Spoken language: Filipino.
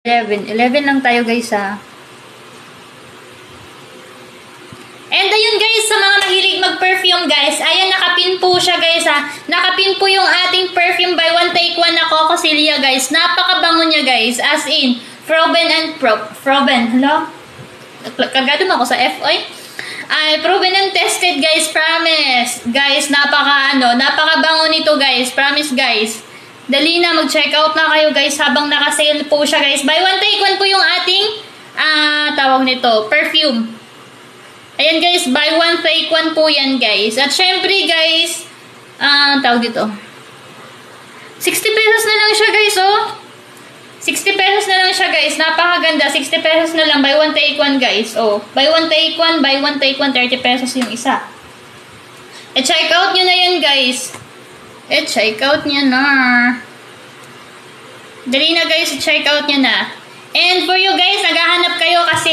11 lang tayo guys ha. And ayun guys, sa mga mahilig mag-perfume guys, ayan nakapin po siya guys ha. Nakapin po yung ating perfume by one take one na Coco Celia guys. Napakabango niya guys, as in, proven. Hello? Kagado mo ako sa F, oy. Ay, proven and tested guys, promise. Guys, napakabango nito guys, promise guys. Dali na, mag-check out na kayo guys habang naka-sale po siya guys. By one take one po yung ating, tawag nito, perfume. Ayan guys, by one take one po yan guys. At syempre guys, tawag dito. 60 pesos na lang siya guys, oh. 60 pesos na lang siya guys. Napakaganda. 60 pesos na lang, buy one take one guys. Oh, buy one take one, 30 pesos yung isa. Check out nyo na yan guys. Check out nyo na. Dali na guys, check out nyo na. And for you guys, naghahanap kayo kasi